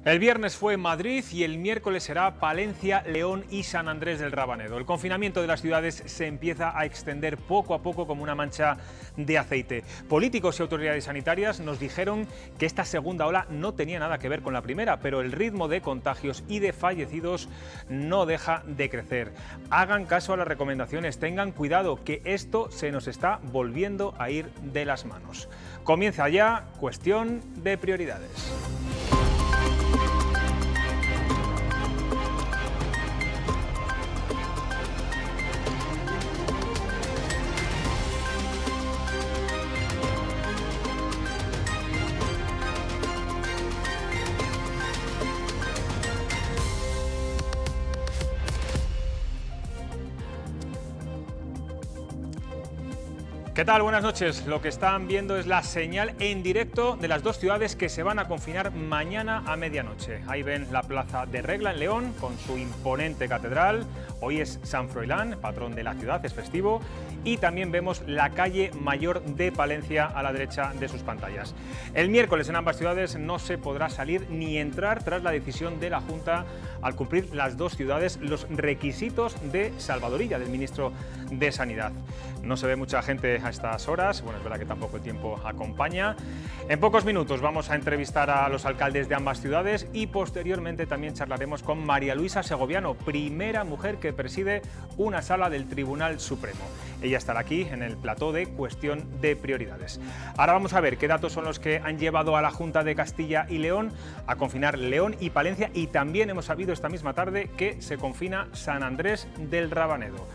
El viernes fue Madrid y el miércoles será Palencia, León y San Andrés del Rabanedo. El confinamiento de las ciudades se empieza a extender poco a poco como una mancha de aceite. Políticos y autoridades sanitarias nos dijeron que esta segunda ola no tenía nada que ver con la primera, pero el ritmo de contagios y de fallecidos no deja de crecer. Hagan caso a las recomendaciones, tengan cuidado, que esto se nos está volviendo a ir de las manos. Comienza ya Cuestión de Prioridades. ¿Qué tal? Buenas noches. Lo que están viendo es la señal en directo de las dos ciudades que se van a confinar mañana a medianoche. Ahí ven la Plaza de Regla en León con su imponente catedral. Hoy es San Froilán, patrón de la ciudad, es festivo. Y también vemos la calle Mayor de Palencia a la derecha de sus pantallas. El miércoles en ambas ciudades no se podrá salir ni entrar tras la decisión de la Junta al cumplir las dos ciudades los requisitos de salvadorilla del ministro de Sanidad. No se ve mucha gente a estas horas, bueno, es verdad que tampoco el tiempo acompaña. En pocos minutos vamos a entrevistar a los alcaldes de ambas ciudades y posteriormente también charlaremos con María Luisa Segoviano, primera mujer que preside una sala del Tribunal Supremo. Ella estará aquí en el plató de Cuestión de Prioridades. Ahora vamos a ver qué datos son los que han llevado a la Junta de Castilla y León a confinar León y Palencia, y también hemos sabido esta misma tarde que se confina San Andrés del Rabanedo.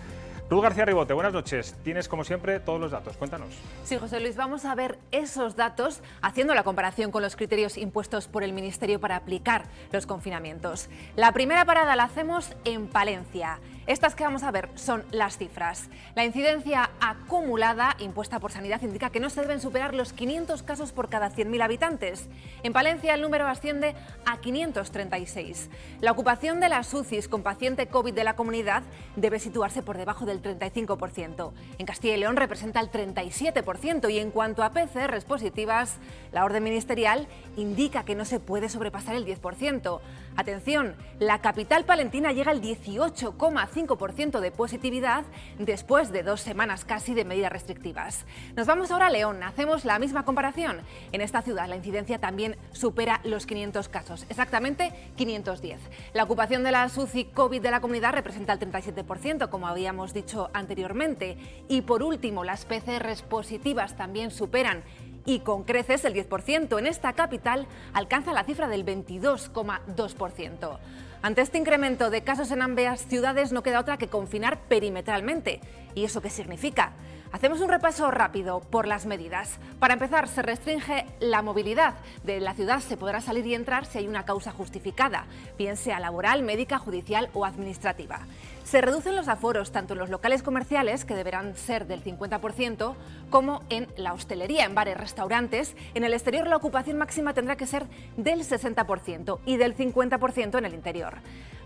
Ruth García Ribote, buenas noches. Tienes, como siempre, todos los datos. Cuéntanos. Sí, José Luis, vamos a ver esos datos haciendo la comparación con los criterios impuestos por el Ministerio para aplicar los confinamientos. La primera parada la hacemos en Palencia. Estas que vamos a ver son las cifras. La incidencia acumulada impuesta por Sanidad indica que no se deben superar los 500 casos por cada 100.000 habitantes. En Palencia el número asciende a 536. La ocupación de las UCIs con paciente COVID de la comunidad debe situarse por debajo del 35%. En Castilla y León representa el 37% y en cuanto a PCRs positivas, la orden ministerial indica que no se puede sobrepasar el 10%. Atención, la capital palentina llega al 18,5% de positividad después de 2 semanas casi de medidas restrictivas. Nos vamos ahora a León, hacemos la misma comparación. En esta ciudad la incidencia también supera los 500 casos, exactamente 510. La ocupación de la UCI COVID de la comunidad representa el 37%, como habíamos dicho anteriormente. Y por último, las PCRs positivas también superan y con creces el 10%. En esta capital alcanza la cifra del 22,2%. Ante este incremento de casos en ambas ciudades no queda otra que confinar perimetralmente. ¿Y eso qué significa? Hacemos un repaso rápido por las medidas. Para empezar, se restringe la movilidad. De la ciudad se podrá salir y entrar si hay una causa justificada, bien sea laboral, médica, judicial o administrativa. Se reducen los aforos tanto en los locales comerciales, que deberán ser del 50%, como en la hostelería, en bares, restaurantes. En el exterior la ocupación máxima tendrá que ser del 60% y del 50% en el interior.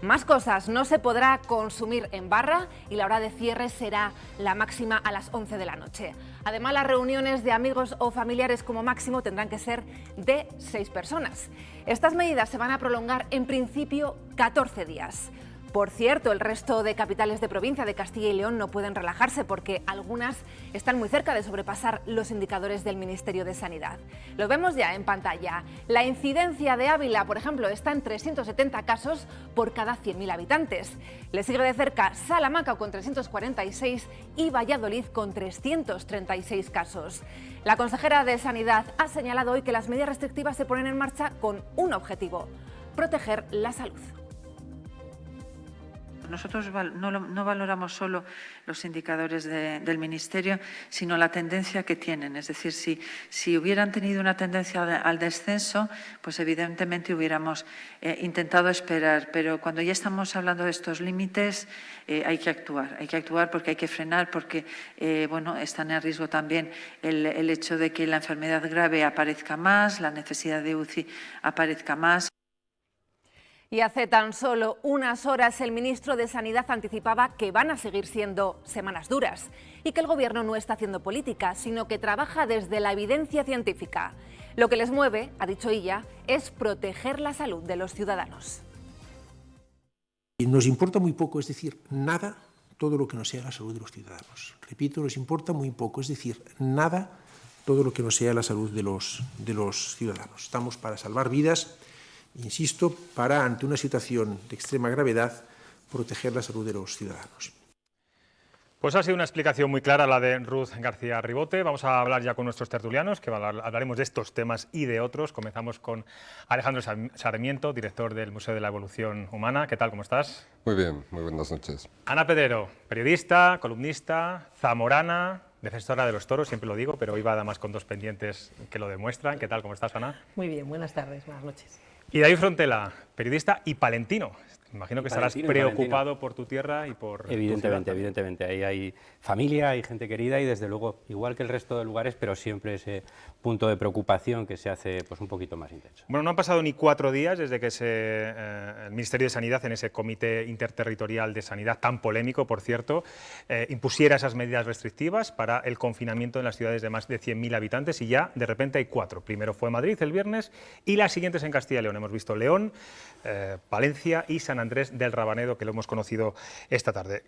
Más cosas, no se podrá consumir en barra y la hora de cierre será la máxima a las 11 de la noche. Además, las reuniones de amigos o familiares como máximo tendrán que ser de 6 personas. Estas medidas se van a prolongar en principio 14 días. Por cierto, el resto de capitales de provincia de Castilla y León no pueden relajarse porque algunas están muy cerca de sobrepasar los indicadores del Ministerio de Sanidad. Lo vemos ya en pantalla. La incidencia de Ávila, por ejemplo, está en 370 casos por cada 100.000 habitantes. Le sigue de cerca Salamanca con 346 y Valladolid con 336 casos. La consejera de Sanidad ha señalado hoy que las medidas restrictivas se ponen en marcha con un objetivo: proteger la salud. Nosotros no valoramos solo los indicadores del Ministerio, sino la tendencia que tienen. Es decir, si hubieran tenido una tendencia al descenso, pues evidentemente hubiéramos intentado esperar. Pero cuando ya estamos hablando de estos límites, hay que actuar porque hay que frenar, porque bueno, están en riesgo también el hecho de que la enfermedad grave aparezca más, la necesidad de UCI aparezca más. Y hace tan solo unas horas el ministro de Sanidad anticipaba que van a seguir siendo semanas duras y que el Gobierno no está haciendo política, sino que trabaja desde la evidencia científica. Lo que les mueve, ha dicho ella, es proteger la salud de los ciudadanos. Nos importa muy poco, es decir, nada, todo lo que no sea la salud de los ciudadanos. Repito, nos importa muy poco, es decir, nada, todo lo que no sea la salud de los ciudadanos. Estamos para salvar vidas, insisto, para, ante una situación de extrema gravedad, proteger la salud de los ciudadanos. Pues ha sido una explicación muy clara la de Ruth García Ribote. Vamos a hablar ya con nuestros tertulianos, que hablaremos de estos temas y de otros. Comenzamos con Alejandro Sarmiento, director del Museo de la Evolución Humana. ¿Qué tal? ¿Cómo estás? Muy bien, muy buenas noches. Ana Pedrero, periodista, columnista, zamorana, defensora de los toros, siempre lo digo, pero hoy va además con dos pendientes que lo demuestran. ¿Qué tal? ¿Cómo estás, Ana? Muy bien, buenas tardes, buenas noches. Y David Frontela, periodista y palentino. Imagino que estarás preocupado por tu tierra y por Evidentemente, evidentemente. Ahí hay familia, hay gente querida y desde luego, igual que el resto de lugares, pero siempre ese punto de preocupación que se hace pues un poquito más intenso. Bueno, no han pasado ni 4 días desde que el Ministerio de Sanidad, en ese Comité Interterritorial de Sanidad, tan polémico, por cierto, impusiera esas medidas restrictivas para el confinamiento en las ciudades de más de 100.000 habitantes y ya de repente hay 4. Primero fue Madrid el viernes y las siguientes en Castilla y León. Hemos visto León, Palencia y San Andrés del Rabanedo, que lo hemos conocido esta tarde.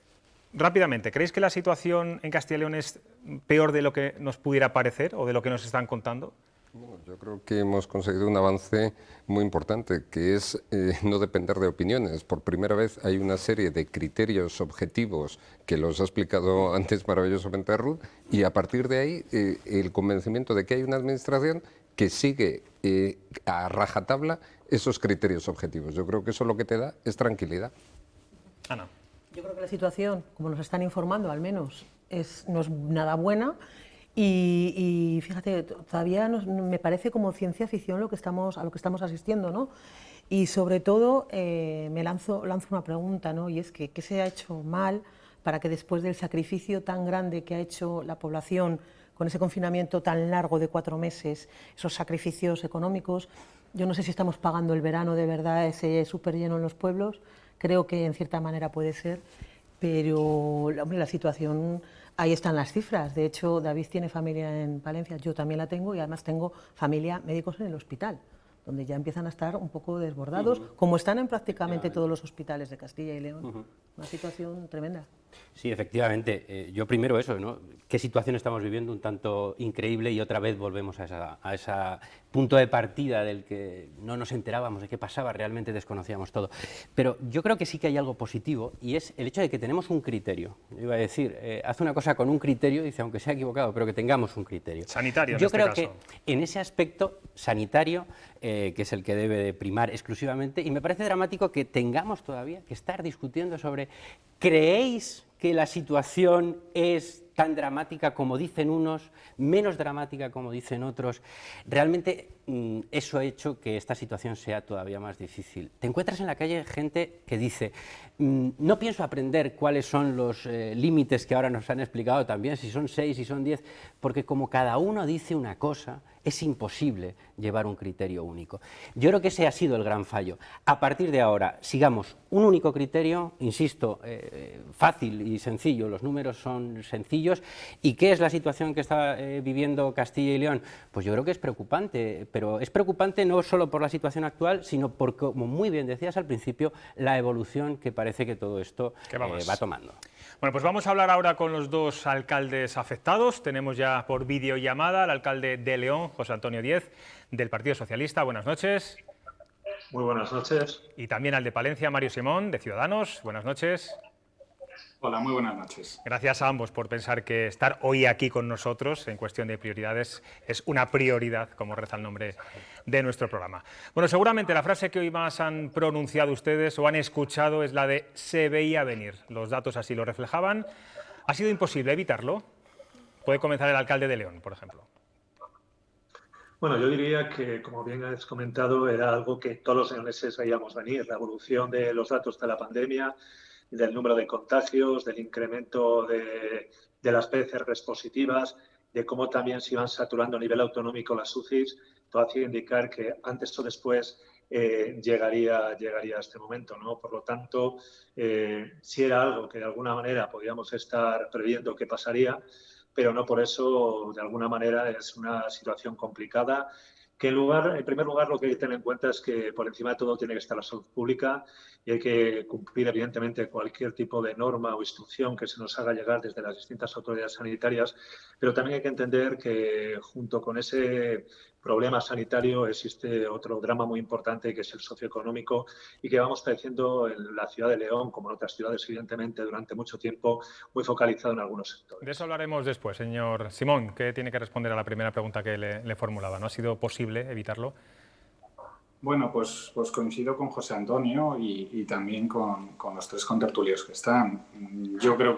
Rápidamente, ¿creéis que la situación en Castilla y León es peor de lo que nos pudiera parecer o de lo que nos están contando? Bueno, yo creo que hemos conseguido un avance muy importante, que es no depender de opiniones. Por primera vez hay una serie de criterios objetivos que los ha explicado antes maravillosamente Ruth, y a partir de ahí el convencimiento de que hay una administración que sigue a rajatabla esos criterios objetivos. Yo creo que eso lo que te da es tranquilidad. Ana. Yo creo que la situación, como nos están informando al menos, no es nada buena y fíjate, todavía me parece como ciencia ficción a lo que estamos asistiendo, ¿no? Y sobre todo lanzo una pregunta, ¿no? Y es que ¿qué se ha hecho mal para que después del sacrificio tan grande que ha hecho la población con ese confinamiento tan largo de 4 meses, esos sacrificios económicos? Yo no sé si estamos pagando el verano de verdad, ese súper lleno en los pueblos, creo que en cierta manera puede ser, pero hombre, la situación, ahí están las cifras. De hecho, David tiene familia en Palencia, yo también la tengo y además tengo familia, médicos en el hospital, donde ya empiezan a estar un poco desbordados, como están en prácticamente todos los hospitales de Castilla y León. Una situación tremenda. Sí, efectivamente. Yo primero eso, ¿no? ¿Qué situación estamos viviendo un tanto increíble? Y otra vez volvemos a ese punto de partida del que no nos enterábamos de qué pasaba, realmente desconocíamos todo. Pero yo creo que sí que hay algo positivo y es el hecho de que tenemos un criterio. Yo iba a decir, haz una cosa con un criterio, dice, aunque sea equivocado, pero que tengamos un criterio. Sanitario, yo en este creo caso. que en ese aspecto sanitario, que es el que debe de primar exclusivamente, y me parece dramático que tengamos todavía que estar discutiendo sobre, ¿creéis que la situación es tan dramática como dicen unos, menos dramática como dicen otros? Realmente eso ha hecho que esta situación sea todavía más difícil. Te encuentras en la calle gente que dice, no pienso aprender cuáles son los límites que ahora nos han explicado también, si son 6, si son 10, porque como cada uno dice una cosa, es imposible llevar un criterio único. Yo creo que ese ha sido el gran fallo. A partir de ahora, sigamos un único criterio, insisto, fácil y sencillo, los números son sencillos. ¿Y qué es la situación que está viviendo Castilla y León? Pues yo creo que es preocupante, pero es preocupante no solo por la situación actual, sino por, como muy bien decías al principio, la evolución que parece que todo esto va tomando. Bueno, pues vamos a hablar ahora con los dos alcaldes afectados. Tenemos ya por videollamada al alcalde de León, José Antonio Díez, del Partido Socialista. Buenas noches. Muy buenas noches. Y también al de Palencia, Mario Simón, de Ciudadanos. Buenas noches. Hola, muy buenas noches. Gracias a ambos por pensar que estar hoy aquí con nosotros en cuestión de prioridades es una prioridad, como reza el nombre de nuestro programa. Bueno, seguramente la frase que hoy más han pronunciado ustedes o han escuchado es la de "se veía venir". Los datos así lo reflejaban. ¿Ha sido imposible evitarlo? Puede comenzar el alcalde de León, por ejemplo. Bueno, yo diría que, como bien has comentado, era algo que todos los leoneses veíamos venir. La evolución de los datos de la pandemia, del número de contagios, del incremento de las PCRs positivas, de cómo también se iban saturando a nivel autonómico las UCIs, todo hacía indicar que antes o después llegaría a este momento, ¿no? Por lo tanto, sí era algo que de alguna manera podíamos estar previendo que pasaría, pero no por eso, de alguna manera, es una situación complicada que en primer lugar, lo que hay que tener en cuenta es que por encima de todo tiene que estar la salud pública y hay que cumplir, evidentemente, cualquier tipo de norma o instrucción que se nos haga llegar desde las distintas autoridades sanitarias, pero también hay que entender que junto con ese problema sanitario existe otro drama muy importante, que es el socioeconómico, y que vamos padeciendo en la ciudad de León, como en otras ciudades, evidentemente, durante mucho tiempo, muy focalizado en algunos sectores. De eso hablaremos después, señor Simón, que tiene que responder a la primera pregunta que le formulaba. ¿No ha sido posible evitarlo? Bueno, pues coincido con José Antonio y también con los tres contertulios que están. Yo creo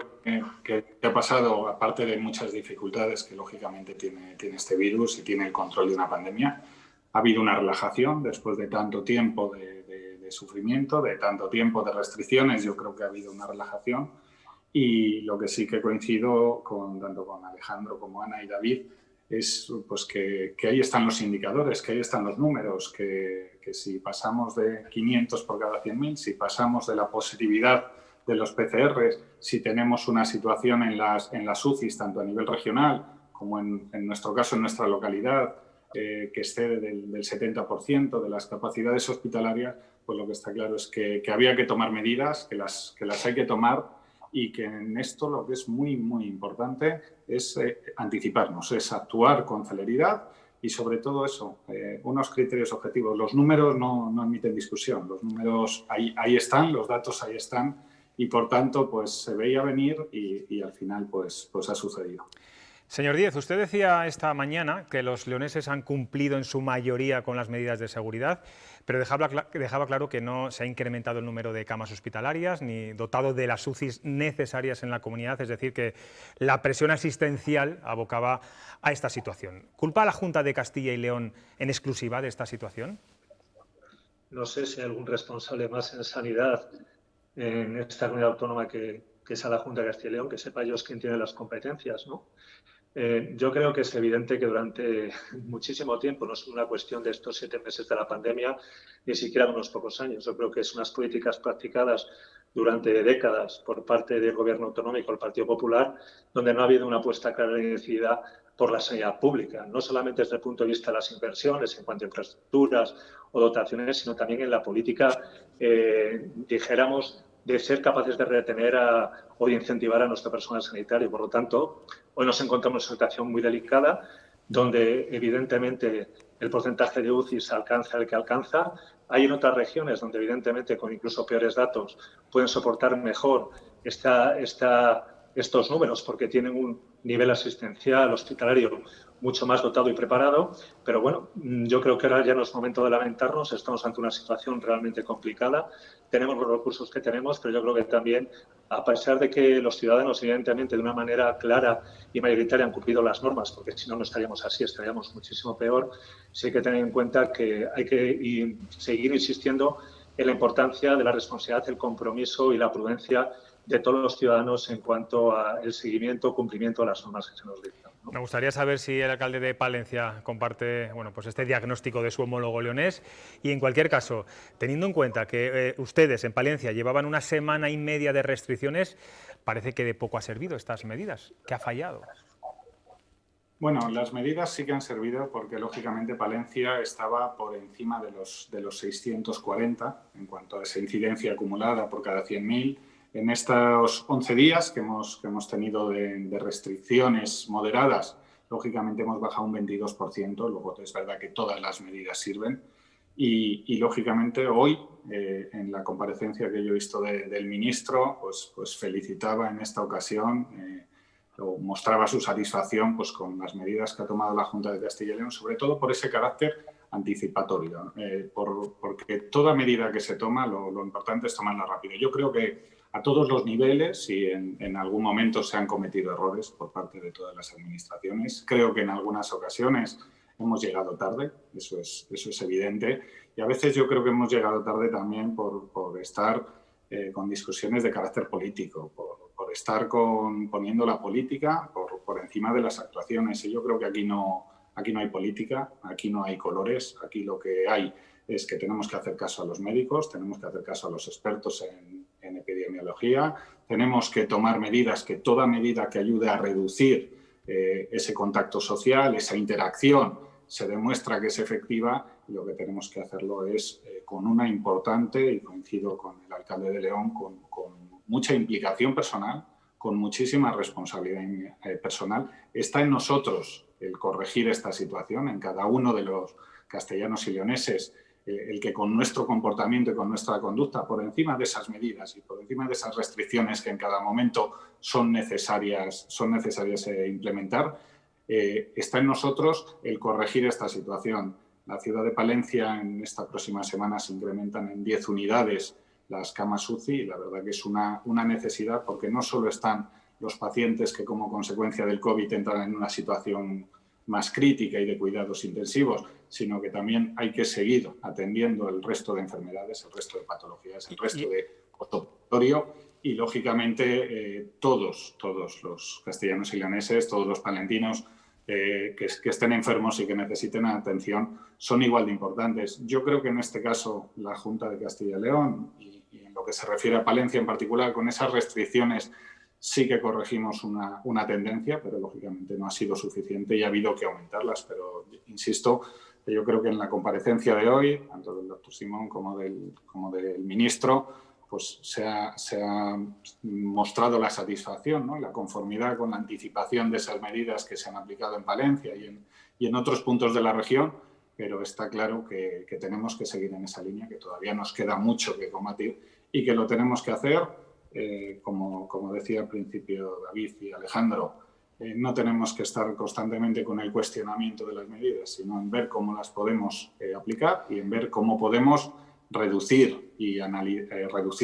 que ha pasado, aparte de muchas dificultades que lógicamente tiene este virus y tiene el control de una pandemia, ha habido una relajación después de tanto tiempo de sufrimiento, de tanto tiempo de restricciones. Yo creo que ha habido una relajación y lo que sí que coincido tanto con Alejandro como Ana y David es pues que ahí están los indicadores, que ahí están los números, que si pasamos de 500 por cada 100.000, si pasamos de la positividad de los PCRs, si tenemos una situación en las UCIs, tanto a nivel regional como en nuestro caso, en nuestra localidad, que excede del 70% de las capacidades hospitalarias, pues lo que está claro es que había que tomar medidas, que las hay que tomar, y que en esto lo que es muy, muy importante es anticiparnos, es actuar con celeridad y sobre todo eso, unos criterios objetivos. Los números no admiten discusión, los números ahí están, los datos ahí están y por tanto pues se veía venir y al final pues ha sucedido. Señor Díez, usted decía esta mañana que los leoneses han cumplido en su mayoría con las medidas de seguridad, pero dejaba claro que no se ha incrementado el número de camas hospitalarias ni dotado de las UCIs necesarias en la comunidad, es decir, que la presión asistencial abocaba a esta situación. ¿Culpa a la Junta de Castilla y León en exclusiva de esta situación? No sé si hay algún responsable más en sanidad en esta comunidad autónoma que es a la Junta de Castilla y León, que sepa ellos quién tiene las competencias, ¿no? Yo creo que es evidente que durante muchísimo tiempo, no es una cuestión de estos 7 meses de la pandemia, ni siquiera de unos pocos años. Yo creo que son unas políticas practicadas durante décadas por parte del Gobierno autonómico, el Partido Popular, donde no ha habido una apuesta clara y decidida por la sanidad pública, no solamente desde el punto de vista de las inversiones en cuanto a infraestructuras o dotaciones, sino también en la política, dijéramos, de ser capaces de retener o de incentivar a nuestro personal sanitario. Por lo tanto, hoy nos encontramos en una situación muy delicada, donde evidentemente el porcentaje de UCIs alcanza el que alcanza. Hay en otras regiones donde evidentemente con incluso peores datos pueden soportar mejor estos números porque tienen un nivel asistencial hospitalario mucho más dotado y preparado, pero bueno, yo creo que ahora ya no es momento de lamentarnos, estamos ante una situación realmente complicada, tenemos los recursos que tenemos, pero yo creo que también, a pesar de que los ciudadanos evidentemente de una manera clara y mayoritaria han cumplido las normas, porque si no, no estaríamos así, estaríamos muchísimo peor, sí hay que tener en cuenta que hay que seguir insistiendo en la importancia de la responsabilidad, el compromiso y la prudencia de todos los ciudadanos en cuanto al seguimiento, cumplimiento de las normas que se nos dictan, ¿no? Me gustaría saber si el alcalde de Palencia comparte pues este diagnóstico de su homólogo leonés y, en cualquier caso, teniendo en cuenta que ustedes en Palencia llevaban una semana y media de restricciones, parece que de poco ha servido estas medidas. ¿Qué ha fallado? Bueno, las medidas sí que han servido porque, lógicamente, Palencia estaba por encima de los 640 en cuanto a esa incidencia acumulada por cada 100.000. En estos 11 días que hemos tenido de restricciones moderadas, lógicamente hemos bajado un 22%, luego es verdad que todas las medidas sirven y lógicamente hoy, en la comparecencia que yo he visto del ministro, pues felicitaba en esta ocasión, o mostraba su satisfacción pues, con las medidas que ha tomado la Junta de Castilla y León, sobre todo por ese carácter anticipatorio, porque toda medida que se toma, lo importante es tomarla rápido. Yo creo que a todos los niveles y en algún momento se han cometido errores por parte de todas las administraciones. Creo que en algunas ocasiones hemos llegado tarde, eso es evidente. Y a veces yo creo que hemos llegado tarde también por estar con discusiones de carácter político, por estar poniendo la política por encima de las actuaciones. Y yo creo que aquí no hay política, aquí no hay colores, aquí lo que hay es que tenemos que hacer caso a los médicos, tenemos que hacer caso a los expertos en epidemiología, tenemos que tomar medidas, que toda medida que ayude a reducir ese contacto social, esa interacción, se demuestra que es efectiva y lo que tenemos que hacerlo es con una importante, y coincido con el alcalde de León, con mucha implicación personal, con muchísima responsabilidad personal. Está en nosotros el corregir esta situación, en cada uno de los castellanos y leoneses, el que con nuestro comportamiento y con nuestra conducta, por encima de esas medidas y por encima de esas restricciones que en cada momento son necesarias implementar, está en nosotros el corregir esta situación. La ciudad de Palencia en esta próxima semana se incrementan en 10 unidades las camas UCI y la verdad que es una necesidad porque no solo están los pacientes que como consecuencia del COVID entran en una situación más crítica y de cuidados intensivos, sino que también hay que seguir atendiendo el resto de enfermedades, el resto de patologías, el resto de postoperatorio y, lógicamente, todos los castellanos y leoneses, todos los palentinos que estén enfermos y que necesiten atención son igual de importantes. Yo creo que en este caso la Junta de Castilla y León y en lo que se refiere a Palencia en particular, con esas restricciones sí que corregimos una tendencia, pero lógicamente no ha sido suficiente y ha habido que aumentarlas. Pero, insisto, yo creo que en la comparecencia de hoy, tanto del doctor Simón como del ministro, pues se ha mostrado la satisfacción, ¿no? La conformidad con la anticipación de esas medidas que se han aplicado en Palencia y en otros puntos de la región, pero está claro que tenemos que seguir en esa línea, que todavía nos queda mucho que combatir y que lo tenemos que hacer. Como decía al principio David y Alejandro, no tenemos que estar constantemente con el cuestionamiento de las medidas, sino en ver cómo las podemos aplicar y en ver cómo podemos reducir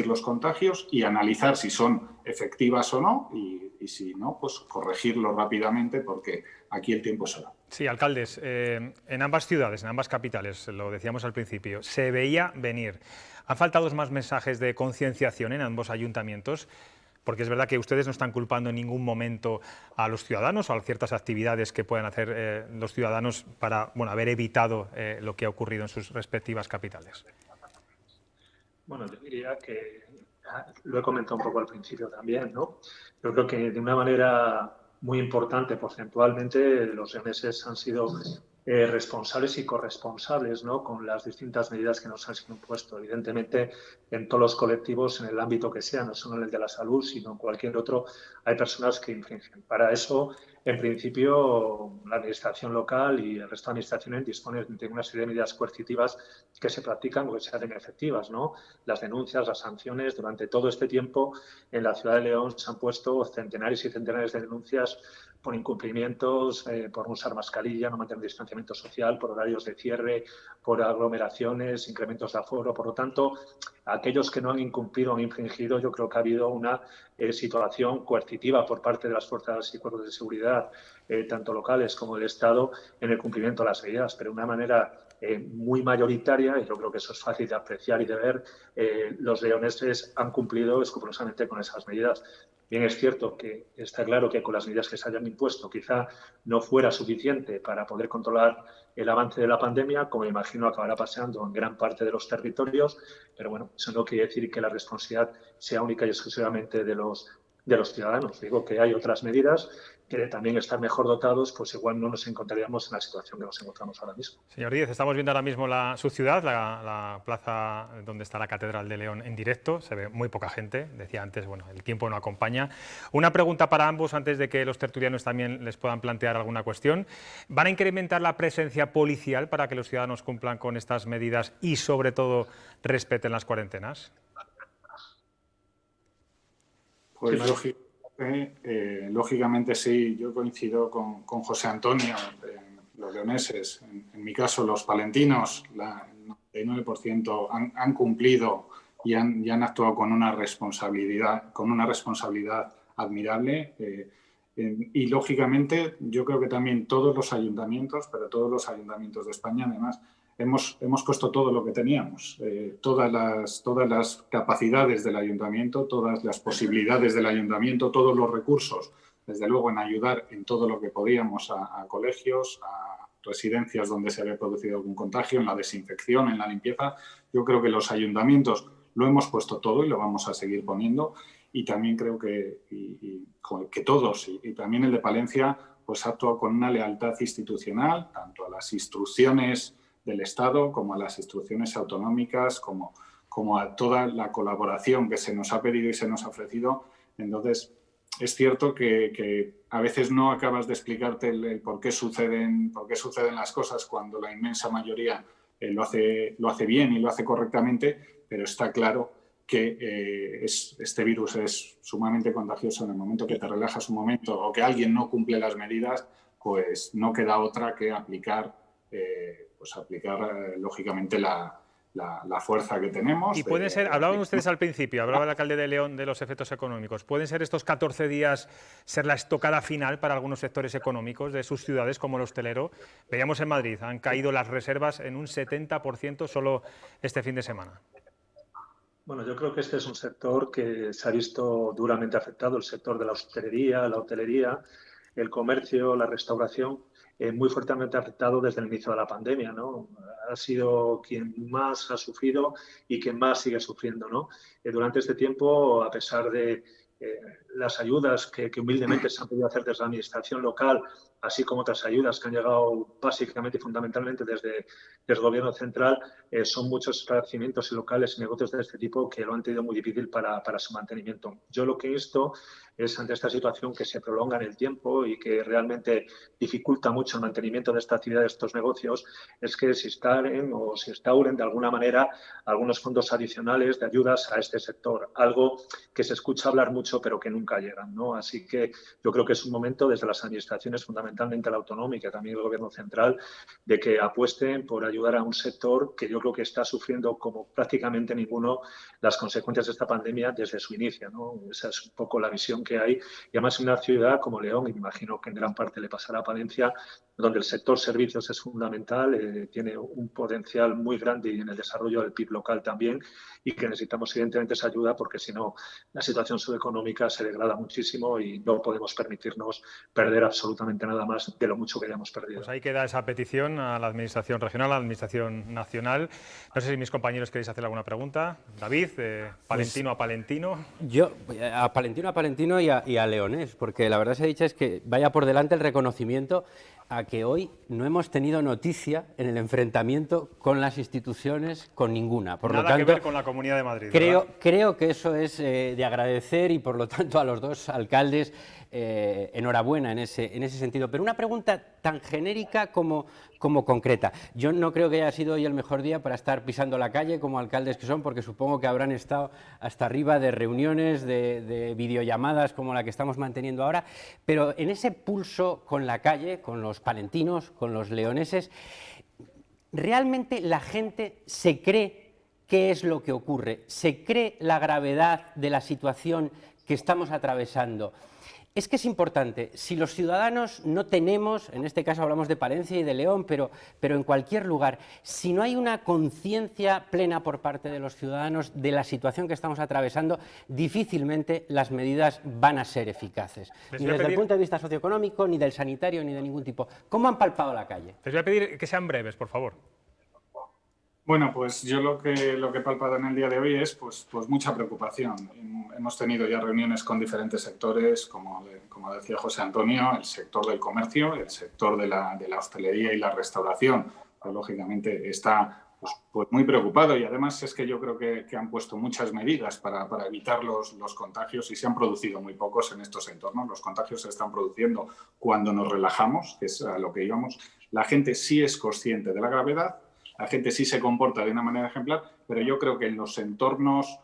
los contagios y analizar si son efectivas o no y si no, pues corregirlo rápidamente porque aquí el tiempo será. Sí, alcaldes, en ambas ciudades, en ambas capitales, lo decíamos al principio, se veía venir. ¿Han faltado más mensajes de concienciación en ambos ayuntamientos? Porque es verdad que ustedes no están culpando en ningún momento a los ciudadanos o a ciertas actividades que puedan hacer los ciudadanos para haber evitado lo que ha ocurrido en sus respectivas capitales. Bueno, yo diría que lo he comentado un poco al principio también, ¿no? Yo creo que de una manera muy importante porcentualmente los leoneses han sido responsables y corresponsables, ¿no? Con las distintas medidas que nos han sido impuestas. Evidentemente, en todos los colectivos, en el ámbito que sea, no solo en el de la salud, sino en cualquier otro, hay personas que infringen. Para eso, en principio, la administración local y el resto de administraciones disponen de una serie de medidas coercitivas que se practican o que se hacen efectivas, ¿no? Las denuncias, las sanciones. Durante todo este tiempo, en la ciudad de León se han puesto centenares y centenares de denuncias por incumplimientos, por no usar mascarilla, no mantener distanciamiento social, por horarios de cierre, por aglomeraciones, incrementos de aforo. Por lo tanto, aquellos que no han incumplido o han infringido, yo creo que ha habido una situación coercitiva por parte de las fuerzas y cuerpos de seguridad, tanto locales como del Estado, en el cumplimiento de las medidas, pero de una manera muy mayoritaria, y yo creo que eso es fácil de apreciar y de ver, los leoneses han cumplido escrupulosamente con esas medidas. Bien, es cierto que está claro que con las medidas que se hayan impuesto quizá no fuera suficiente para poder controlar el avance de la pandemia, como imagino acabará pasando en gran parte de los territorios, pero bueno, eso no quiere decir que la responsabilidad sea única y exclusivamente de los ciudadanos. Digo que hay otras medidas que también están mejor dotados, pues igual no nos encontraríamos en la situación que nos encontramos ahora mismo. Señor Díez, estamos viendo ahora mismo su ciudad, la plaza donde está la Catedral de León en directo, se ve muy poca gente, decía antes, el tiempo no acompaña. Una pregunta para ambos antes de que los tertulianos también les puedan plantear alguna cuestión. ¿Van a incrementar la presencia policial para que los ciudadanos cumplan con estas medidas y sobre todo respeten las cuarentenas? Pues lógicamente sí, yo coincido con José Antonio, los leoneses, en mi caso los palentinos, el 99% han cumplido y han actuado con una responsabilidad admirable y lógicamente yo creo que también todos los ayuntamientos, pero todos los ayuntamientos de España además, hemos puesto todo lo que teníamos, todas las capacidades del ayuntamiento, todas las posibilidades del ayuntamiento, todos los recursos, desde luego en ayudar en todo lo que podíamos a colegios, a residencias donde se había producido algún contagio, en la desinfección, en la limpieza. Yo creo que los ayuntamientos lo hemos puesto todo y lo vamos a seguir poniendo y también creo que todos y también el de Palencia pues ha actuado con una lealtad institucional, tanto a las instrucciones del Estado como a las instrucciones autonómicas, como a toda la colaboración que se nos ha pedido y se nos ha ofrecido. Entonces, es cierto que a veces no acabas de explicarte el por qué suceden las cosas cuando la inmensa mayoría lo hace bien y lo hace correctamente, pero está claro que este virus es sumamente contagioso. En el momento que te relajas un momento o que alguien no cumple las medidas, pues no queda otra que aplicar lógicamente la fuerza que tenemos. Y pueden ser, hablaban ustedes al principio, hablaba el alcalde de León de los efectos económicos, ¿pueden ser estos 14 días ser la estocada final para algunos sectores económicos de sus ciudades como el hostelero? Veíamos en Madrid, han caído las reservas en un 70% solo este fin de semana. Bueno, yo creo que este es un sector que se ha visto duramente afectado, el sector de la hostelería, la hotelería, el comercio, la restauración, muy fuertemente afectado desde el inicio de la pandemia, ¿no? Ha sido quien más ha sufrido y quien más sigue sufriendo, ¿no? Durante este tiempo, a pesar de las ayudas que humildemente se han podido hacer desde la administración local, así como otras ayudas que han llegado básicamente y fundamentalmente desde el Gobierno central, son muchos establecimientos y locales y negocios de este tipo que lo han tenido muy difícil para su mantenimiento. Yo lo que insto es, ante esta situación que se prolonga en el tiempo y que realmente dificulta mucho el mantenimiento de esta actividad, de estos negocios, es que se instauren de alguna manera algunos fondos adicionales de ayudas a este sector, algo que se escucha hablar mucho pero que nunca llegan, ¿no? Así que yo creo que es un momento desde las administraciones, fundamentalmente la autonómica, también el Gobierno central, de que apuesten por ayudar a un sector que yo creo que está sufriendo como prácticamente ninguno las consecuencias de esta pandemia desde su inicio, ¿no? Esa es un poco la visión que hay. Y además en una ciudad como León, y me imagino que en gran parte le pasará a Palencia, donde el sector servicios es fundamental, tiene un potencial muy grande y en el desarrollo del PIB local también, y que necesitamos evidentemente esa ayuda porque si no la situación socioeconómica se degrada muchísimo y no podemos permitirnos perder absolutamente nada más de lo mucho que hayamos perdido. Pues ahí queda esa petición a la Administración regional, a la Administración nacional. No sé si mis compañeros queréis hacer alguna pregunta. David, palentino a palentino. Yo, a palentino y a leonés, porque la verdad se ha dicho es que vaya por delante el reconocimiento a que hoy no hemos tenido noticia en el enfrentamiento con las instituciones, con ninguna. Por Nada lo tanto, que ver con la Comunidad de Madrid. Creo que eso es de agradecer y por lo tanto a los dos alcaldes enhorabuena en ese sentido. Pero una pregunta tan genérica como concreta. Yo no creo que haya sido hoy el mejor día para estar pisando la calle como alcaldes que son, porque supongo que habrán estado hasta arriba de reuniones, de videollamadas como la que estamos manteniendo ahora, pero en ese pulso con la calle, con los palentinos, con los leoneses, ¿realmente la gente se cree qué es lo que ocurre? ¿Se cree la gravedad de la situación que estamos atravesando? Es que es importante, si los ciudadanos no tenemos, en este caso hablamos de Palencia y de León, pero en cualquier lugar, si no hay una conciencia plena por parte de los ciudadanos de la situación que estamos atravesando, difícilmente las medidas van a ser eficaces. Ni desde el punto de vista socioeconómico, ni del sanitario, ni de ningún tipo. ¿Cómo han palpado la calle? Les voy a pedir que sean breves, por favor. Bueno, pues yo lo que he palpado en el día de hoy es pues mucha preocupación. Hemos tenido ya reuniones con diferentes sectores, como decía José Antonio, el sector del comercio, el sector de la hostelería y la restauración, pues lógicamente está pues muy preocupado, y además es que yo creo que han puesto muchas medidas para evitar los contagios, y se han producido muy pocos en estos entornos. Los contagios se están produciendo cuando nos relajamos, que es a lo que íbamos. La gente sí es consciente de la gravedad. La gente sí se comporta de una manera ejemplar, pero yo creo que en los entornos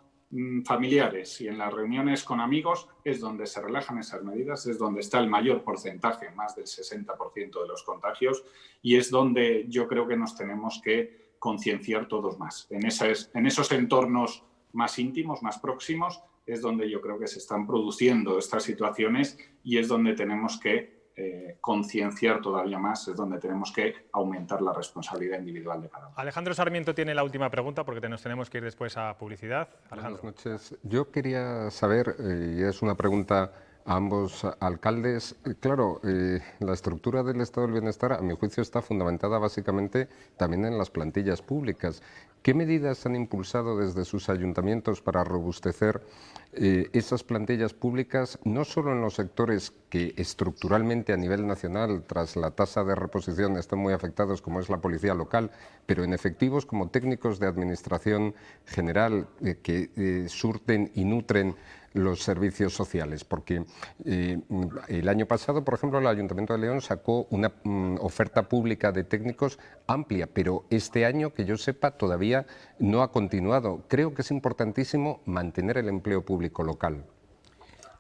familiares y en las reuniones con amigos es donde se relajan esas medidas, es donde está el mayor porcentaje, más del 60% de los contagios, y es donde yo creo que nos tenemos que concienciar todos más. En esos entornos más íntimos, más próximos, es donde yo creo que se están produciendo estas situaciones, y es donde tenemos que concienciar todavía más, es donde tenemos que aumentar la responsabilidad individual de cada uno. Alejandro Sarmiento tiene la última pregunta porque nos tenemos que ir después a publicidad. Alejandro. Buenas noches. Yo quería saber, y es una pregunta a ambos alcaldes. Claro, la estructura del estado del bienestar, a mi juicio, está fundamentada básicamente también en las plantillas públicas. ¿Qué medidas han impulsado desde sus ayuntamientos para robustecer esas plantillas públicas, no solo en los sectores que estructuralmente a nivel nacional, tras la tasa de reposición, están muy afectados, como es la policía local, pero en efectivos como técnicos de administración general que surten y nutren los servicios sociales? Porque el año pasado, por ejemplo, el Ayuntamiento de León sacó una oferta pública de técnicos amplia, pero este año, que yo sepa, todavía no ha continuado. Creo que es importantísimo mantener el empleo público local.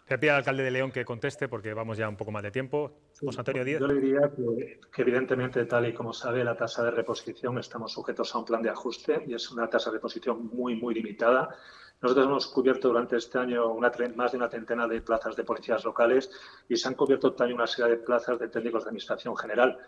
Le pido al alcalde de León que conteste, porque vamos ya un poco más de tiempo. José Antonio Díez. Yo le diría que evidentemente, tal y como sabe, la tasa de reposición estamos sujetos a un plan de ajuste y es una tasa de reposición muy, muy limitada. Nosotros hemos cubierto durante este año más de una treintena de plazas de policías locales y se han cubierto también una serie de plazas de técnicos de administración general.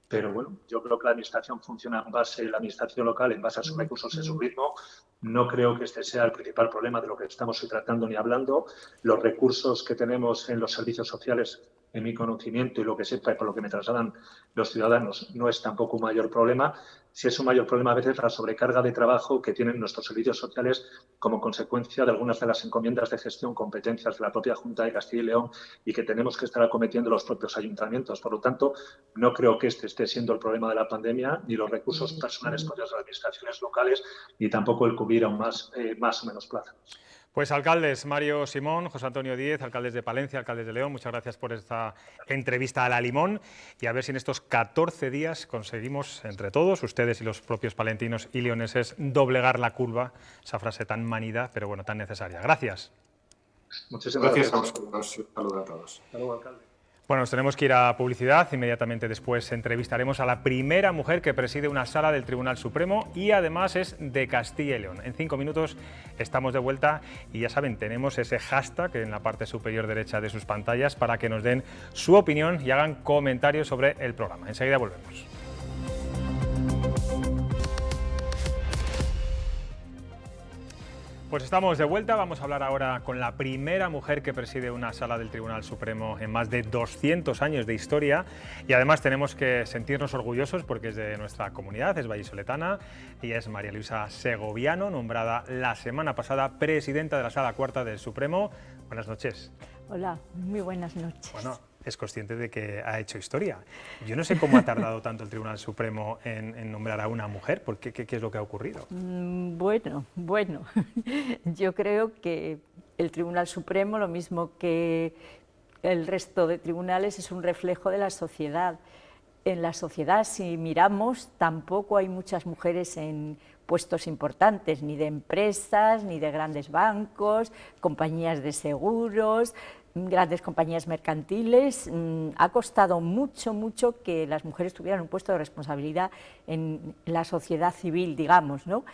Pero bueno, yo creo que la administración funciona en base, la administración local en base a sus recursos y su ritmo. No creo que este sea el principal problema de lo que estamos hoy tratando ni hablando. Los recursos que tenemos en los servicios sociales, en mi conocimiento y lo que sepa y por lo que me trasladan los ciudadanos, no es tampoco un mayor problema. Si es un mayor problema a veces la sobrecarga de trabajo que tienen nuestros servicios sociales como consecuencia de algunas de las encomiendas de gestión, competencias de la propia Junta de Castilla y León y que tenemos que estar acometiendo los propios ayuntamientos. Por lo tanto, no creo que este esté siendo el problema de la pandemia, ni los recursos personales propios de las administraciones locales, ni tampoco el cubrir aún más o menos plazas. Pues alcaldes, Mario Simón, José Antonio Díez, alcaldes de Palencia, alcaldes de León, muchas gracias por esta entrevista a La Limón y a ver si en estos 14 días conseguimos, entre todos, ustedes y los propios palentinos y leoneses, doblegar la curva, esa frase tan manida, pero bueno, tan necesaria. Gracias. Muchísimas Gracias gracias. a vosotros. Un saludo a todos. Hasta luego, alcalde. Bueno, nos tenemos que ir a publicidad. Inmediatamente después entrevistaremos a la primera mujer que preside una sala del Tribunal Supremo y además es de Castilla y León. En 5 minutos estamos de vuelta y ya saben, tenemos ese hashtag en la parte superior derecha de sus pantallas para que nos den su opinión y hagan comentarios sobre el programa. Enseguida volvemos. Pues estamos de vuelta, vamos a hablar ahora con la primera mujer que preside una sala del Tribunal Supremo en más de 200 años de historia y además tenemos que sentirnos orgullosos porque es de nuestra comunidad, es vallisoletana, ella es María Luisa Segoviano, nombrada la semana pasada presidenta de la Sala Cuarta del Supremo. Buenas noches. Hola, muy buenas noches. Bueno, es consciente de que ha hecho historia. Yo no sé cómo ha tardado tanto el Tribunal Supremo en nombrar a una mujer, porque ¿qué es lo que ha ocurrido? Bueno, yo creo que el Tribunal Supremo, lo mismo que el resto de tribunales, es un reflejo de la sociedad. En la sociedad, si miramos, tampoco hay muchas mujeres en puestos importantes, ni de empresas, ni de grandes bancos, compañías de seguros, grandes compañías mercantiles. Ha costado mucho que las mujeres tuvieran un puesto de responsabilidad en la sociedad civil, digamos, ¿no?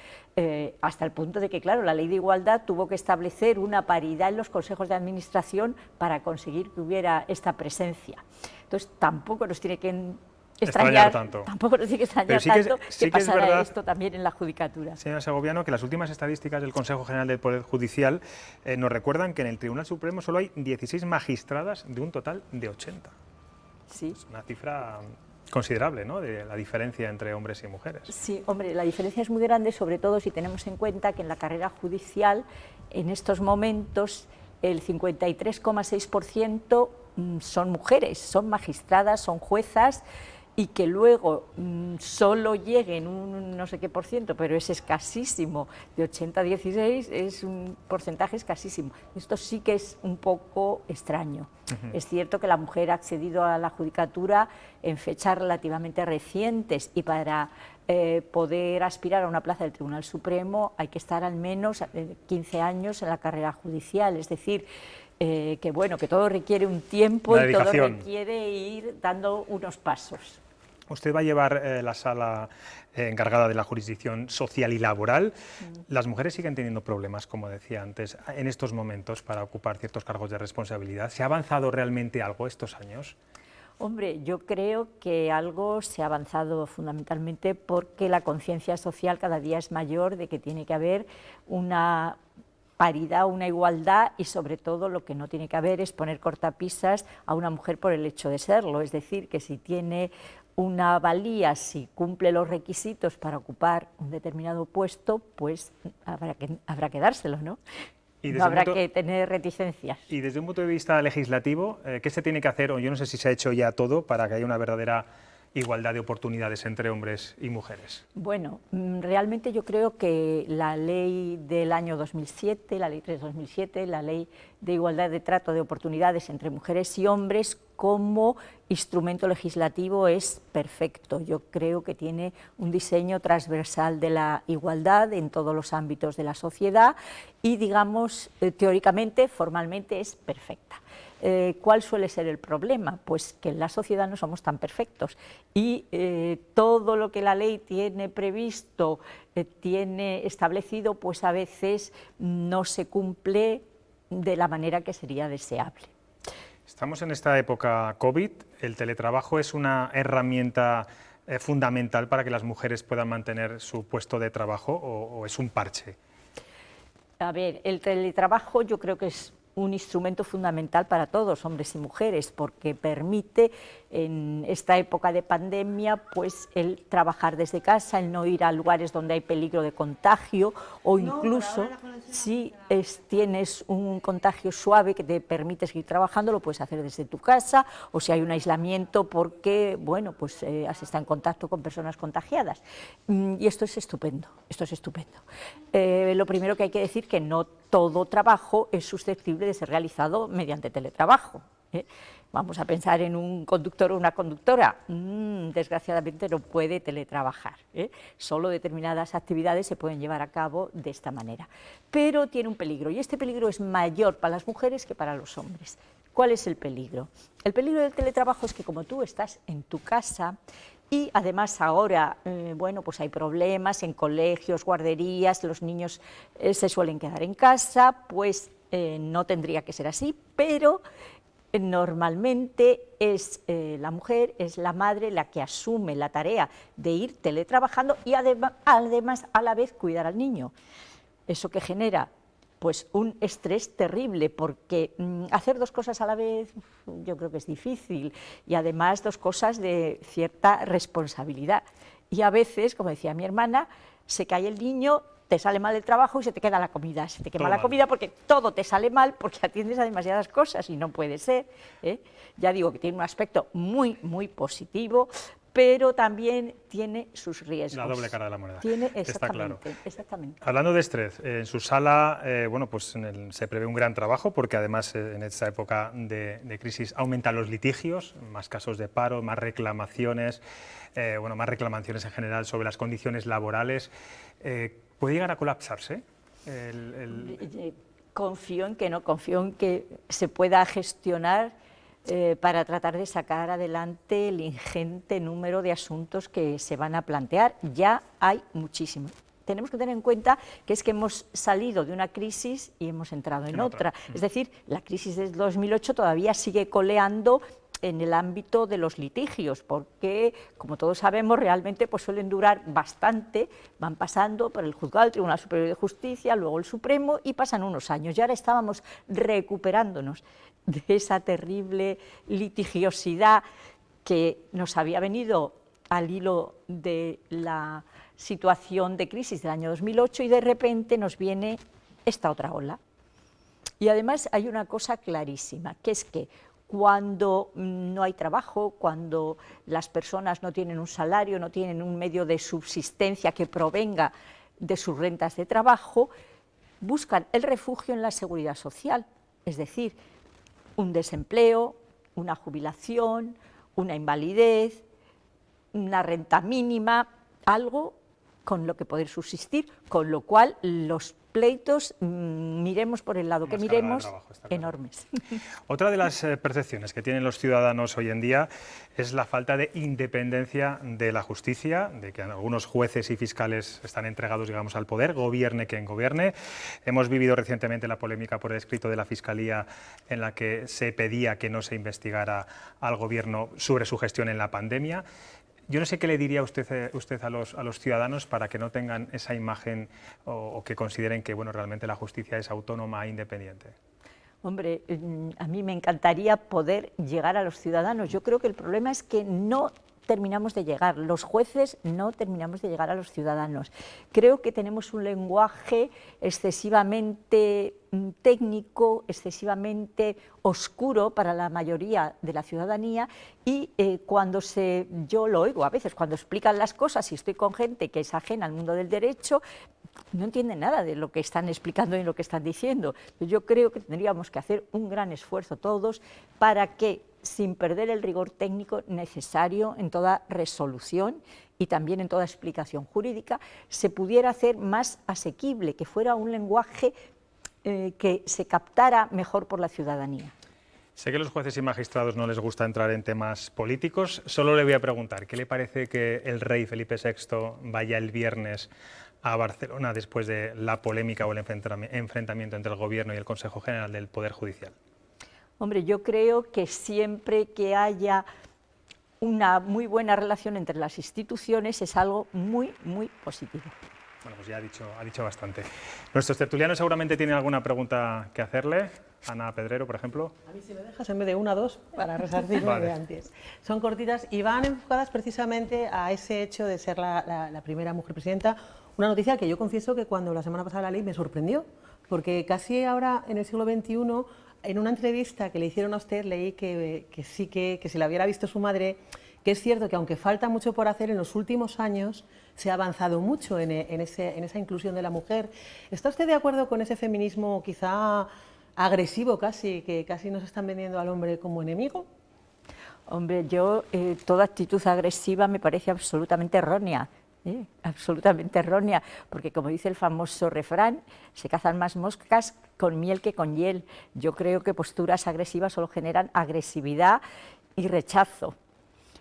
Hasta el punto de que, claro, la Ley de Igualdad tuvo que establecer una paridad en los consejos de administración para conseguir que hubiera esta presencia. Entonces, tampoco nos tiene que extrañar tanto que pasara esto también en la judicatura. Señora Segoviano, que las últimas estadísticas del Consejo General del Poder Judicial nos recuerdan que en el Tribunal Supremo solo hay 16 magistradas de un total de 80. Sí. Es una cifra considerable, ¿no?, de la diferencia entre hombres y mujeres. Sí, hombre, la diferencia es muy grande, sobre todo si tenemos en cuenta que en la carrera judicial, en estos momentos, el 53,6% son mujeres, son magistradas, son juezas, y que luego solo lleguen un no sé qué por ciento, pero es escasísimo, de 80 a 16 es un porcentaje escasísimo. Esto sí que es un poco extraño. Es cierto que la mujer ha accedido a la judicatura en fechas relativamente recientes y para poder aspirar a una plaza del Tribunal Supremo hay que estar al menos 15 años en la carrera judicial, es decir, que bueno, que todo requiere un tiempo y todo requiere ir dando unos pasos. Usted va a llevar la sala encargada de la jurisdicción social y laboral. Las mujeres siguen teniendo problemas, como decía antes, en estos momentos para ocupar ciertos cargos de responsabilidad. ¿Se ha avanzado realmente algo estos años? Hombre, yo creo que algo se ha avanzado fundamentalmente porque la conciencia social cada día es mayor de que tiene que haber una paridad, una igualdad y sobre todo lo que no tiene que haber es poner cortapisas a una mujer por el hecho de serlo, es decir, que si tiene una valía, si cumple los requisitos para ocupar un determinado puesto, pues habrá que dárselo, ¿no? No habrá que tener reticencias. Y desde un punto de vista legislativo, ¿qué se tiene que hacer? O yo no sé si se ha hecho ya todo para que haya una verdadera igualdad de oportunidades entre hombres y mujeres. Bueno, realmente yo creo que la ley del año 2007, la ley 3/2007, la ley de igualdad de trato de oportunidades entre mujeres y hombres como instrumento legislativo es perfecto. Yo creo que tiene un diseño transversal de la igualdad en todos los ámbitos de la sociedad y, digamos, teóricamente, formalmente es perfecta. ¿Cuál suele ser el problema? Pues que en la sociedad no somos tan perfectos y todo lo que la ley tiene previsto, tiene establecido, pues a veces no se cumple de la manera que sería deseable. Estamos en esta época COVID, el teletrabajo es una herramienta fundamental para que las mujeres puedan mantener su puesto de trabajo o es un parche. A ver, el teletrabajo yo creo que es un instrumento fundamental para todos, hombres y mujeres, porque permite en esta época de pandemia pues el trabajar desde casa, el no ir a lugares donde hay peligro de contagio o incluso si tienes un contagio suave que te permite seguir trabajando, lo puedes hacer desde tu casa, o si hay un aislamiento porque bueno, pues has estado en contacto con personas contagiadas. Y esto es estupendo, esto es estupendo. Lo primero que hay que decir que no todo trabajo es susceptible de ser realizado mediante teletrabajo. Vamos a pensar en un conductor o una conductora, desgraciadamente no puede teletrabajar, solo determinadas actividades se pueden llevar a cabo de esta manera, pero tiene un peligro y este peligro es mayor para las mujeres que para los hombres. ¿Cuál es el peligro? El peligro del teletrabajo es que como tú estás en tu casa y además ahora, bueno, pues hay problemas en colegios, guarderías, los niños se suelen quedar en casa, pues no tendría que ser así, pero normalmente es la mujer, es la madre la que asume la tarea de ir teletrabajando y además a la vez cuidar al niño. Eso que genera pues un estrés terrible porque hacer dos cosas a la vez yo creo que es difícil y además dos cosas de cierta responsabilidad. Y a veces, como decía mi hermana, se cae el niño, te sale mal el trabajo y se te queda la comida. Se te quema la comida porque todo te sale mal porque atiendes a demasiadas cosas y no puede ser. Ya digo que tiene un aspecto muy, muy positivo, pero también tiene sus riesgos. La doble cara de la moneda. Está claro. Exactamente. Hablando de estrés, en su sala bueno, pues se prevé un gran trabajo porque además en esta época de crisis aumentan los litigios, más casos de paro, más reclamaciones, bueno, más reclamaciones en general sobre las condiciones laborales. ¿Puede llegar a colapsarse? Confío en que no, confío en que se pueda gestionar para tratar de sacar adelante el ingente número de asuntos que se van a plantear. Ya hay muchísimos. Tenemos que tener en cuenta que es que hemos salido de una crisis y hemos entrado en otra. Es decir, la crisis del 2008 todavía sigue coleando en el ámbito de los litigios, porque, como todos sabemos, realmente pues suelen durar bastante, van pasando por el juzgado, el Tribunal Superior de Justicia, luego el Supremo, y pasan unos años. Y ahora estábamos recuperándonos de esa terrible litigiosidad que nos había venido al hilo de la situación de crisis del año 2008 y de repente nos viene esta otra ola. Y además hay una cosa clarísima, que es que cuando no hay trabajo, cuando las personas no tienen un salario, no tienen un medio de subsistencia que provenga de sus rentas de trabajo, buscan el refugio en la seguridad social, es decir, un desempleo, una jubilación, una invalidez, una renta mínima, algo con lo que poder subsistir, con lo cual los pleitos, miremos por el lado que miremos, trabajo, enormes. Otra de las percepciones que tienen los ciudadanos hoy en día es la falta de independencia de la justicia, de que algunos jueces y fiscales están entregados, digamos, al poder, gobierne quien gobierne. Hemos vivido recientemente la polémica por el escrito de la Fiscalía en la que se pedía que no se investigara al Gobierno sobre su gestión en la pandemia. Yo no sé qué le diría usted a los ciudadanos para que no tengan esa imagen o que consideren que bueno, realmente la justicia es autónoma e independiente. Hombre, a mí me encantaría poder llegar a los ciudadanos. Yo creo que el problema es que no terminamos de llegar, los jueces no terminamos de llegar a los ciudadanos. Creo que tenemos un lenguaje excesivamente técnico, excesivamente oscuro para la mayoría de la ciudadanía y yo lo oigo a veces, cuando explican las cosas y estoy con gente que es ajena al mundo del derecho, no entienden nada de lo que están explicando y lo que están diciendo. Yo creo que tendríamos que hacer un gran esfuerzo todos para que, sin perder el rigor técnico necesario en toda resolución y también en toda explicación jurídica, se pudiera hacer más asequible, que fuera un lenguaje que se captara mejor por la ciudadanía. Sé que a los jueces y magistrados no les gusta entrar en temas políticos, solo le voy a preguntar, ¿qué le parece que el rey Felipe VI vaya el viernes a Barcelona después de la polémica o el enfrentamiento entre el Gobierno y el Consejo General del Poder Judicial? Hombre, yo creo que siempre que haya una muy buena relación entre las instituciones es algo muy, muy positivo. Bueno, pues ya ha dicho bastante. Nuestros tertulianos seguramente tienen alguna pregunta que hacerle. Ana Pedrero, por ejemplo. A mí si me dejas en vez de una o dos para resarcirme de antes. Son cortitas y van enfocadas precisamente a ese hecho de ser la primera mujer presidenta. Una noticia que yo confieso que cuando la semana pasada la leí me sorprendió, porque casi ahora en el siglo XXI, en una entrevista que le hicieron a usted, leí que si la hubiera visto su madre, que es cierto que aunque falta mucho por hacer, en los últimos años se ha avanzado mucho en esa inclusión de la mujer. ¿Está usted de acuerdo con ese feminismo quizá agresivo casi, que casi nos están vendiendo al hombre como enemigo? Hombre, toda actitud agresiva me parece absolutamente errónea. Absolutamente errónea, porque como dice el famoso refrán, se cazan más moscas con miel que con hiel. Yo creo que posturas agresivas solo generan agresividad y rechazo.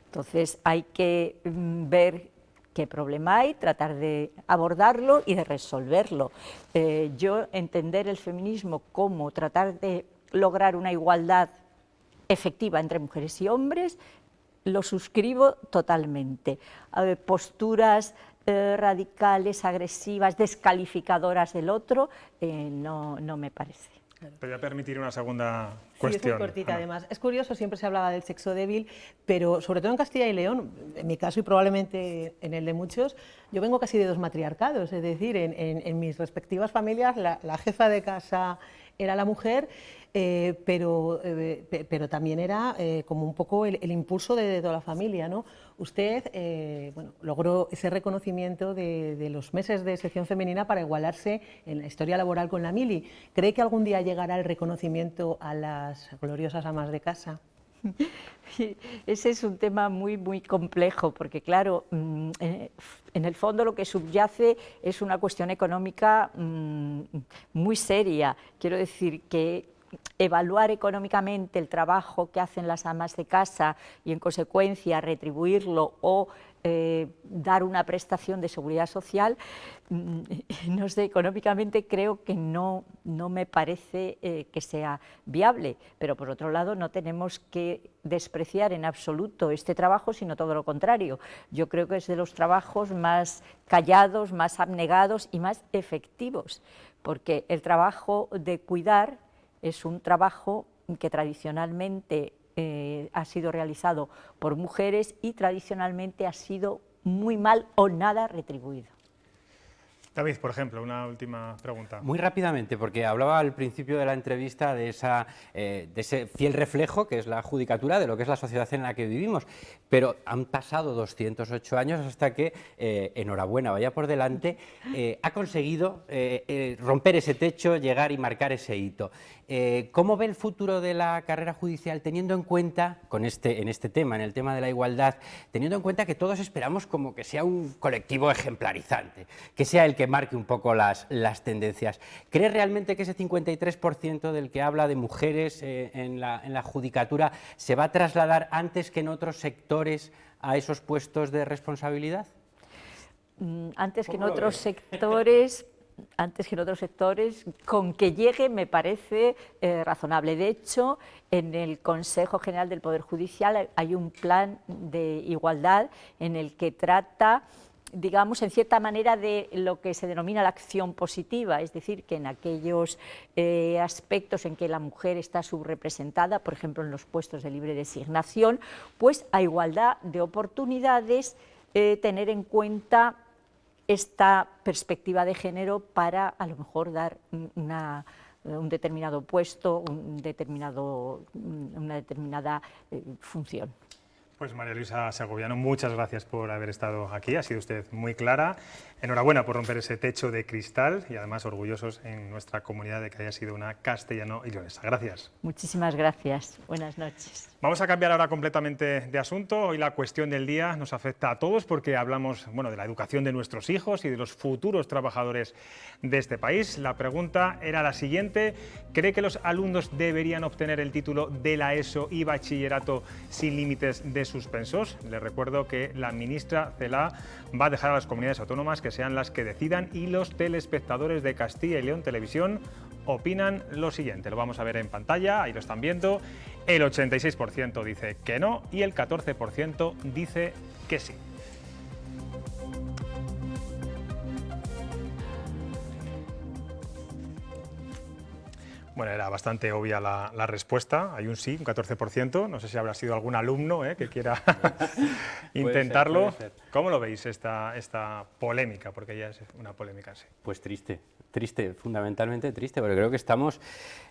Entonces hay que ver qué problema hay, tratar de abordarlo y de resolverlo. Yo entender el feminismo como tratar de lograr una igualdad efectiva entre mujeres y hombres, lo suscribo totalmente. Posturas radicales, agresivas, descalificadoras del otro, no me parece. Te voy a permitir una segunda Sí, cuestión. es muy cortita, Ana. además. Es curioso, siempre se hablaba del sexo débil, pero sobre todo en Castilla y León, en mi caso y probablemente en el de muchos, yo vengo casi de dos matriarcados, es decir, en mis respectivas familias la jefa de casa era la mujer, pero también era como un poco el impulso de toda la familia, ¿no? Usted logró ese reconocimiento de los meses de sección femenina para igualarse en la historia laboral con la mili. ¿Cree que algún día llegará el reconocimiento a las gloriosas amas de casa? Ese es un tema muy, muy complejo, porque claro, en el fondo lo que subyace es una cuestión económica muy seria. Quiero decir que evaluar económicamente el trabajo que hacen las amas de casa y en consecuencia retribuirlo o dar una prestación de seguridad social, no sé, económicamente creo que no me parece que sea viable, pero por otro lado no tenemos que despreciar en absoluto este trabajo, sino todo lo contrario. Yo creo que es de los trabajos más callados, más abnegados y más efectivos, porque el trabajo de cuidar es un trabajo que tradicionalmente ha sido realizado por mujeres y tradicionalmente ha sido muy mal o nada retribuido. David, por ejemplo, una última pregunta. Muy rápidamente, porque hablaba al principio de la entrevista de ese fiel reflejo que es la judicatura de lo que es la sociedad en la que vivimos, pero han pasado 208 años hasta que, enhorabuena, vaya por delante, ha conseguido romper ese techo, llegar y marcar ese hito. ¿Cómo ve el futuro de la carrera judicial teniendo en cuenta, en este tema, en el tema de la igualdad, teniendo en cuenta que todos esperamos como que sea un colectivo ejemplarizante, que sea el que marque un poco las tendencias? ¿Cree realmente que ese 53% del que habla de mujeres en la judicatura se va a trasladar antes que en otros sectores a esos puestos de responsabilidad? Antes que en otros sectores, antes que en otros sectores, con que llegue me parece razonable. De hecho, en el Consejo General del Poder Judicial hay un plan de igualdad en el que trata, digamos, en cierta manera de lo que se denomina la acción positiva, es decir, que en aquellos aspectos en que la mujer está subrepresentada, por ejemplo, en los puestos de libre designación, pues a igualdad de oportunidades tener en cuenta esta perspectiva de género para a lo mejor dar un determinado puesto, una determinada función. Pues María Luisa Segoviano, muchas gracias por haber estado aquí, ha sido usted muy clara. Enhorabuena por romper ese techo de cristal y además orgullosos en nuestra comunidad de que haya sido una castellano y leonesa. Gracias. Muchísimas gracias. Buenas noches. Vamos a cambiar ahora completamente de asunto. Hoy la cuestión del día nos afecta a todos porque hablamos, bueno, de la educación de nuestros hijos y de los futuros trabajadores de este país. La pregunta era la siguiente: ¿cree que los alumnos deberían obtener el título de la ESO y bachillerato sin límites de suspensos? Les recuerdo que la ministra Celaá va a dejar a las comunidades autónomas que sean las que decidan, y los telespectadores de Castilla y León Televisión opinan lo siguiente. Lo vamos a ver en pantalla, ahí lo están viendo. El 86% dice que no y el 14% dice que sí. Bueno, era bastante obvia la respuesta. Hay un sí, un 14%. No sé si habrá sido algún alumno que quiera intentarlo. Puede ser. ¿Cómo lo veis esta polémica? Porque ya es una polémica, sí. Pues triste, fundamentalmente triste, porque creo que estamos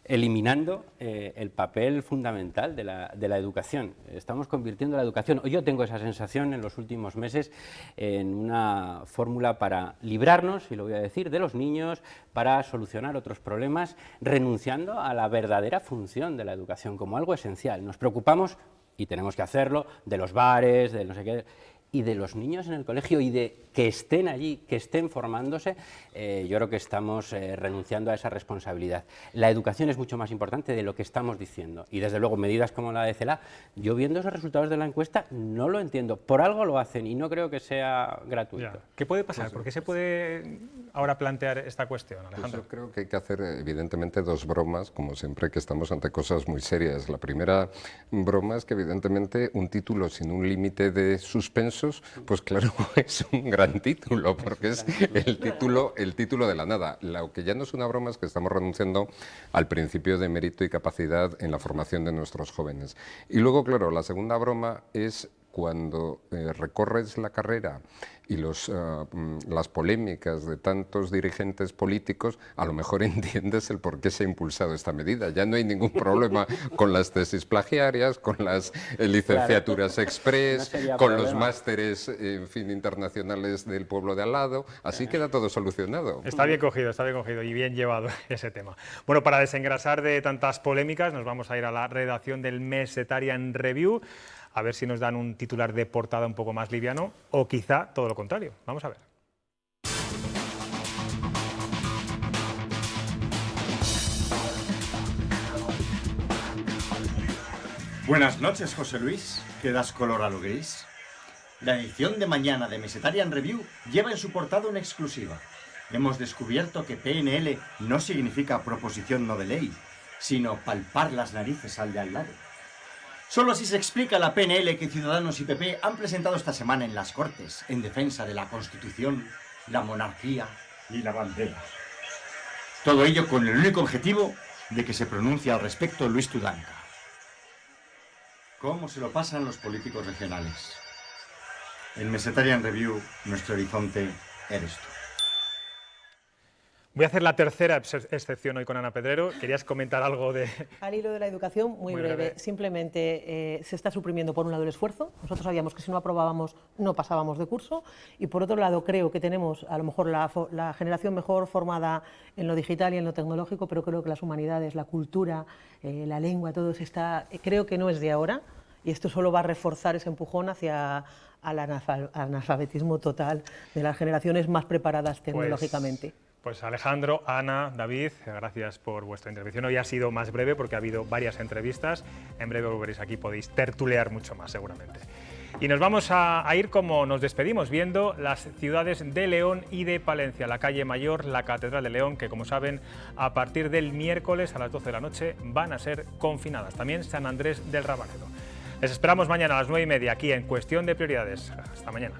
eliminando el papel fundamental de la educación. Estamos convirtiendo la educación, o yo tengo esa sensación en los últimos meses, en una fórmula para librarnos, y lo voy a decir, de los niños, para solucionar otros problemas, renunciando a la verdadera función de la educación como algo esencial. Nos preocupamos, y tenemos que hacerlo, de los bares, de no sé qué, y de los niños en el colegio y de que estén allí, que estén formándose. Yo creo que estamos renunciando a esa responsabilidad. La educación es mucho más importante de lo que estamos diciendo, y desde luego medidas como la de Celaá, yo viendo esos resultados de la encuesta no lo entiendo. Por algo lo hacen y no creo que sea gratuito. Ya. ¿Qué puede pasar? ¿Por qué se puede ahora plantear esta cuestión, Alejandro? Pues yo creo que hay que hacer evidentemente dos bromas, como siempre que estamos ante cosas muy serias. La primera broma es que evidentemente un título sin un límite de suspensos, pues claro, es un gran título, porque es el título de la nada. Lo que ya no es una broma es que estamos renunciando al principio de mérito y capacidad en la formación de nuestros jóvenes. Y luego, claro, la segunda broma es cuando recorres la carrera y las polémicas de tantos dirigentes políticos, a lo mejor entiendes el por qué se ha impulsado esta medida. Ya no hay ningún problema con las tesis plagiarias, con las licenciaturas express, con los másteres internacionales del pueblo de al lado. Así queda todo solucionado. Está bien cogido y bien llevado ese tema. Bueno, para desengrasar de tantas polémicas, nos vamos a ir a la redacción del Mesetarian Review, a ver si nos dan un titular de portada un poco más liviano, o quizá todo lo contrario. Vamos a ver. Buenas noches, José Luis. ¿Qué das color a lo gris? La edición de mañana de Mesetarian Review lleva en su portada una exclusiva. Hemos descubierto que PNL no significa proposición no de ley, sino palpar las narices al de al lado. Solo así se explica la PNL que Ciudadanos y PP han presentado esta semana en las Cortes, en defensa de la Constitución, la monarquía y la bandera. Todo ello con el único objetivo de que se pronuncie al respecto Luis Tudanca. ¿Cómo se lo pasan los políticos regionales? En Mesetarian Review, nuestro horizonte eres tú. Voy a hacer la tercera excepción hoy con Ana Pedrero. ¿Querías comentar algo de...? Al hilo de la educación, muy breve. Simplemente se está suprimiendo por un lado el esfuerzo. Nosotros sabíamos que si no aprobábamos no pasábamos de curso, y por otro lado creo que tenemos a lo mejor la generación mejor formada en lo digital y en lo tecnológico, pero creo que las humanidades, la cultura, la lengua, todo eso creo que no es de ahora, y esto solo va a reforzar ese empujón hacia al analfabetismo total de las generaciones más preparadas tecnológicamente. Pues Alejandro, Ana, David, gracias por vuestra intervención. Hoy ha sido más breve porque ha habido varias entrevistas. En breve volveréis aquí, podéis tertulear mucho más seguramente. Y nos vamos a ir como nos despedimos, viendo las ciudades de León y de Palencia, la calle Mayor, la Catedral de León, que como saben, a partir del miércoles a las 12 de la noche van a ser confinadas. También San Andrés del Rabanedo. Les esperamos mañana a las 9:30 aquí en Cuestión de Prioridades. Hasta mañana.